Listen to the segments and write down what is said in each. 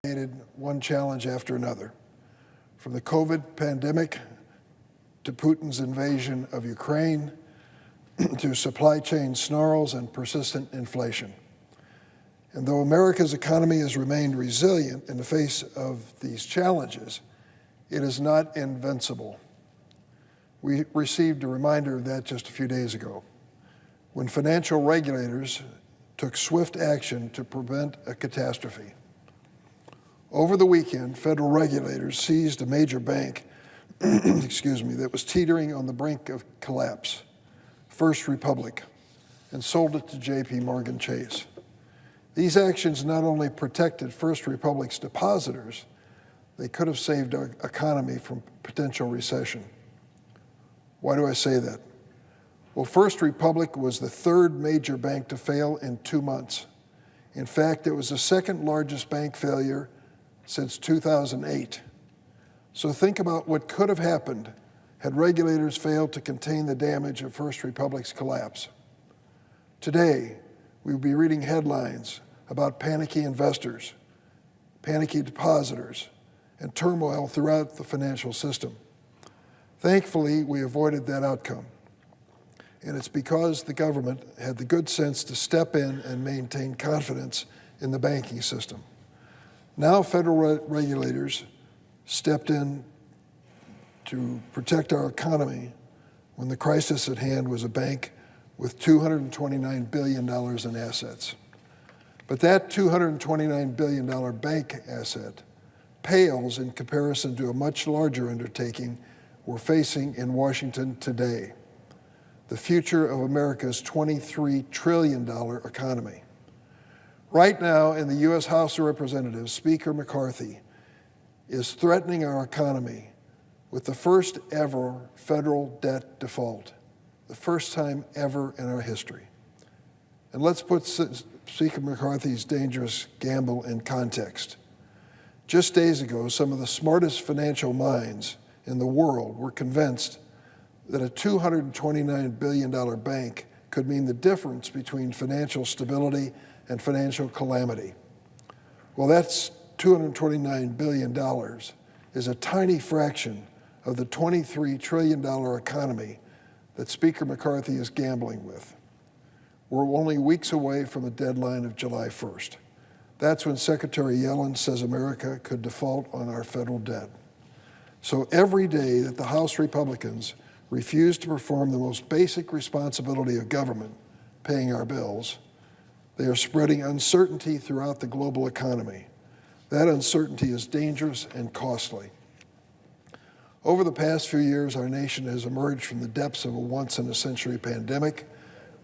one challenge after another, from the COVID pandemic to Putin's invasion of Ukraine to supply chain snarls and persistent inflation. And though America's economy has remained resilient in the face of these challenges, it is not invincible. We received a reminder of that just a few days ago, when financial regulators took swift action to prevent a catastrophe. Over the weekend, federal regulators seized a major bank that was teetering on the brink of collapse, First Republic, and sold it to J.P. Morgan Chase. These actions not only protected First Republic's depositors, they could have saved our economy from potential recession. Why do I say that? Well, First Republic was the third major bank to fail in 2 months. In fact, it was the second largest bank failure since 2008. So think about what could have happened had regulators failed to contain the damage of First Republic's collapse. Today, we will be reading headlines about panicky investors, panicky depositors, and turmoil throughout the financial system. Thankfully, we avoided that outcome. And it's because the government had the good sense to step in and maintain confidence in the banking system. Now federal regulators stepped in to protect our economy when the crisis at hand was a bank with $229 billion in assets. But that $229 billion bank asset pales in comparison to a much larger undertaking we're facing in Washington today, the future of America's $23 trillion economy. Right now, in the U.S. House of Representatives, Speaker McCarthy is threatening our economy with the first ever federal debt default, the first time ever in our history. And let's put Speaker McCarthy's dangerous gamble in context. Just days ago, some of the smartest financial minds in the world were convinced that a $229 billion bank could mean the difference between financial stability and financial calamity. Well, that's $229 billion is a tiny fraction of the $23 trillion economy that Speaker McCarthy is gambling with. We're only weeks away from the deadline of July 1st. That's when Secretary Yellen says America could default on our federal debt. So every day that the House Republicans refuse to perform the most basic responsibility of government, paying our bills, they are spreading uncertainty throughout the global economy. That uncertainty is dangerous and costly. Over the past few years, our nation has emerged from the depths of a once-in-a-century pandemic.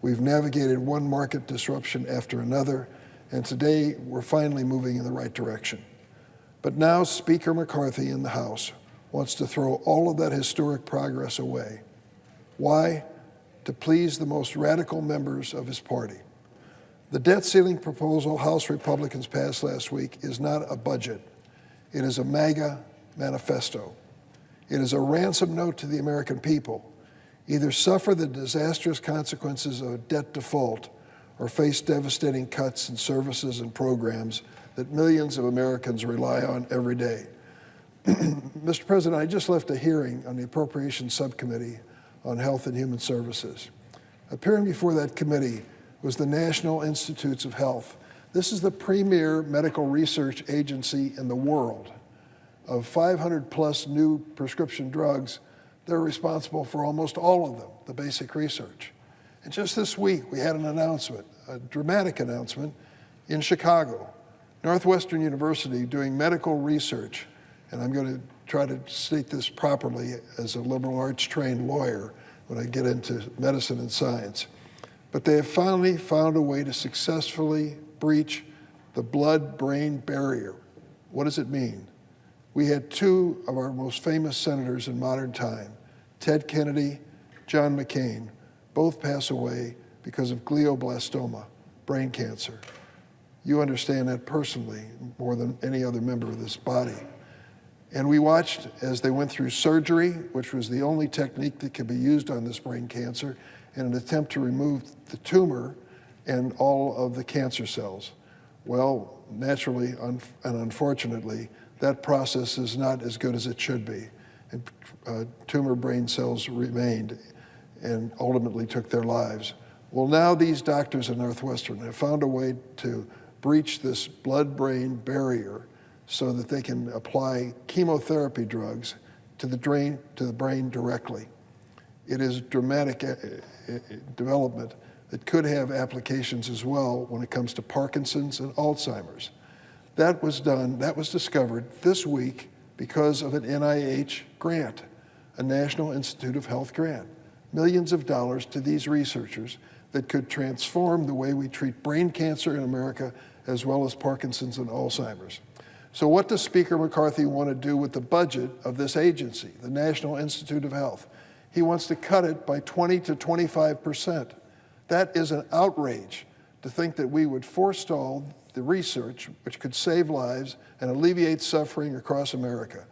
We've navigated one market disruption after another, and today we're finally moving in the right direction. But now Speaker McCarthy in the House wants to throw all of that historic progress away. Why? To please the most radical members of his party. The debt ceiling proposal House Republicans passed last week is not a budget. It is a MAGA manifesto. It is a ransom note to the American people. Either suffer the disastrous consequences of a debt default or face devastating cuts in services and programs that millions of Americans rely on every day. Mr. President, I just left a hearing on the Appropriations Subcommittee on Health and Human Services. Appearing before that committee was the National Institutes of Health. This is the premier medical research agency in the world. Of 500 plus new prescription drugs, they're responsible for almost all of them, the basic research. And just this week, we had an announcement, a dramatic announcement in Chicago. Northwestern University doing medical research, and I'm going to try to state this properly as a liberal arts trained lawyer when I get into medicine and science. But they have finally found a way to successfully breach the blood-brain barrier. What does it mean? We had two of our most famous senators in modern time, Ted Kennedy, John McCain, both pass away because of glioblastoma, brain cancer. You understand that personally more than any other member of this body. And we watched as they went through surgery, which was the only technique that could be used on this brain cancer, in an attempt to remove the tumor and all of the cancer cells. Well, naturally and unfortunately, that process is not as good as it should be. And tumor brain cells remained and ultimately took their lives. Well, now these doctors at Northwestern have found a way to breach this blood-brain barrier so that they can apply chemotherapy drugs to the brain directly. It is dramatic development that could have applications as well when it comes to Parkinson's and Alzheimer's. That was discovered this week because of an NIH grant, a National Institute of Health grant. Millions of dollars to these researchers that could transform the way we treat brain cancer in America as well as Parkinson's and Alzheimer's. So what does Speaker McCarthy want to do with the budget of this agency, the National Institute of Health? He wants to cut it by 20 to 25%. That is an outrage to think that we would forestall the research which could save lives and alleviate suffering across America.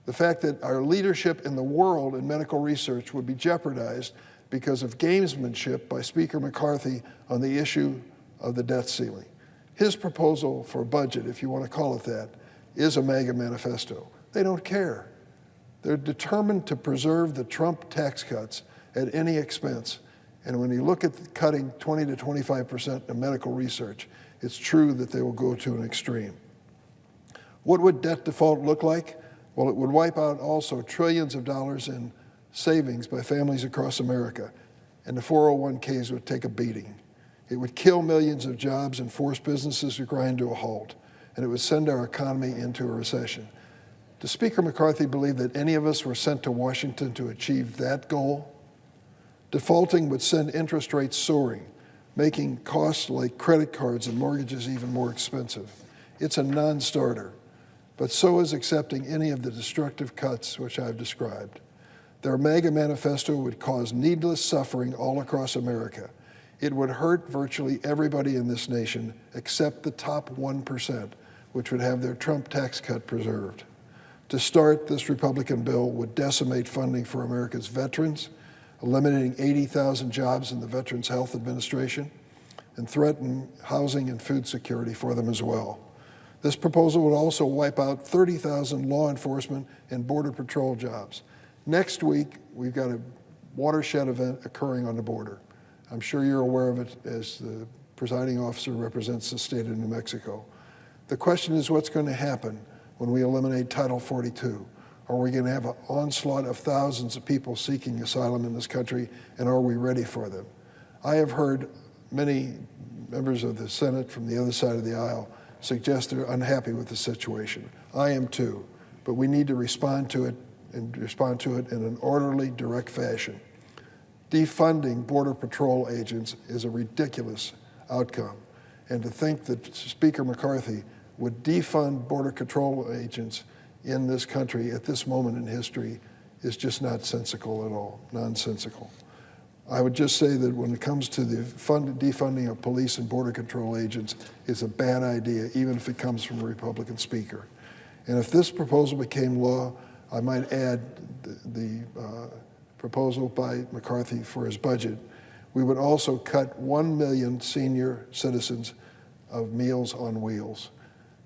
The fact that our leadership in the world in medical research would be jeopardized because of gamesmanship by Speaker McCarthy on the issue of the debt ceiling. His proposal for a budget, if you want to call it that, is a MAGA manifesto. They don't care. They're determined to preserve the Trump tax cuts at any expense. And when you look at cutting 20 to 25% in medical research, it's true that they will go to an extreme. What would debt default look like? Well, it would wipe out also trillions of dollars in savings by families across America, and the 401ks would take a beating. It would kill millions of jobs and force businesses to grind to a halt, and it would send our economy into a recession. Does Speaker McCarthy believe that any of us were sent to Washington to achieve that goal? Defaulting would send interest rates soaring, making costs like credit cards and mortgages even more expensive. It's a non-starter, but so is accepting any of the destructive cuts which I've described. Their MAGA manifesto would cause needless suffering all across America. It would hurt virtually everybody in this nation except the top 1%, which would have their Trump tax cut preserved. To start, this Republican bill would decimate funding for America's veterans, eliminating 80,000 jobs in the Veterans Health Administration, and threaten housing and food security for them as well. This proposal would also wipe out 30,000 law enforcement and Border Patrol jobs. Next week, we've got a watershed event occurring on the border. I'm sure you're aware of it as the presiding officer represents the state of New Mexico. The question is what's going to happen when we eliminate Title 42? Are we going to have an onslaught of thousands of people seeking asylum in this country, and are we ready for them? I have heard many members of the Senate from the other side of the aisle suggest they're unhappy with the situation. I am too, but we need to respond to it and respond to it in an orderly, direct fashion. Defunding Border Patrol agents is a ridiculous outcome, and to think that Speaker McCarthy would defund Border Patrol agents in this country at this moment in history is just not sensical at all, nonsensical. I would just say that when it comes to the defunding of police and border control agents, it's a bad idea, even if it comes from a Republican speaker. And if this proposal became law, I might add the proposal by McCarthy for his budget. We would also cut 1 million senior citizens of Meals on Wheels.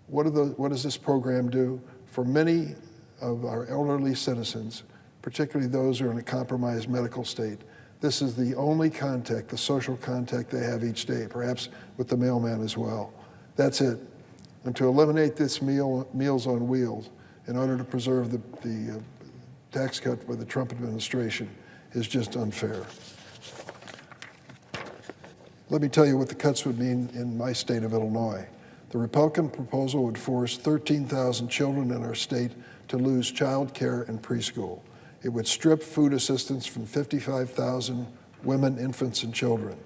What does this program do? For many of our elderly citizens, particularly those who are in a compromised medical state, this is the only contact, the social contact they have each day, perhaps with the mailman as well. That's it. And to eliminate this Meals on Wheels in order to preserve the tax cut by the Trump administration is just unfair. Let me tell you what the cuts would mean in my state of Illinois. The Republican proposal would force 13,000 children in our state to lose child care and preschool. It would strip food assistance from 55,000 women, infants, and children.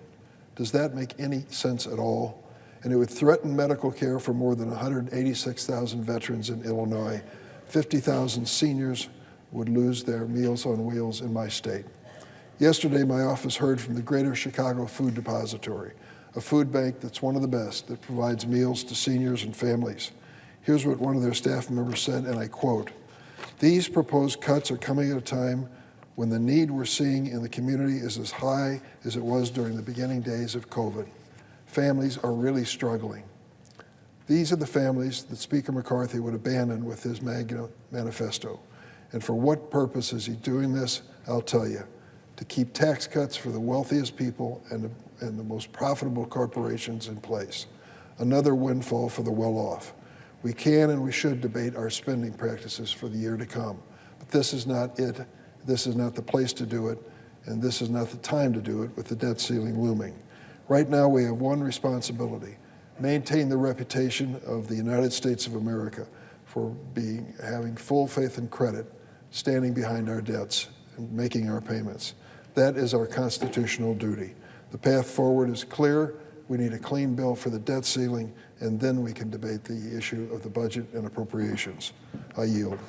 Does that make any sense at all? And it would threaten medical care for more than 186,000 veterans in Illinois. 50,000 seniors would lose their Meals on Wheels in my state. Yesterday, my office heard from the Greater Chicago Food Depository, a food bank that's one of the best that provides meals to seniors and families. Here's what one of their staff members said, and I quote, "These proposed cuts are coming at a time when the need we're seeing in the community is as high as it was during the beginning days of COVID. Families are really struggling." These are the families that Speaker McCarthy would abandon with his manifesto. And for what purpose is he doing this? I'll tell you. To keep tax cuts for the wealthiest people and the most profitable corporations in place. Another windfall for the well-off. We can and we should debate our spending practices for the year to come. But this is not it. This is not the place to do it, and this is not the time to do it with the debt ceiling looming. Right now we have one responsibility: maintain the reputation of the United States of America for having full faith and credit, standing behind our debts and making our payments. That is our constitutional duty. The path forward is clear. We need a clean bill for the debt ceiling, and then we can debate the issue of the budget and appropriations. I yield.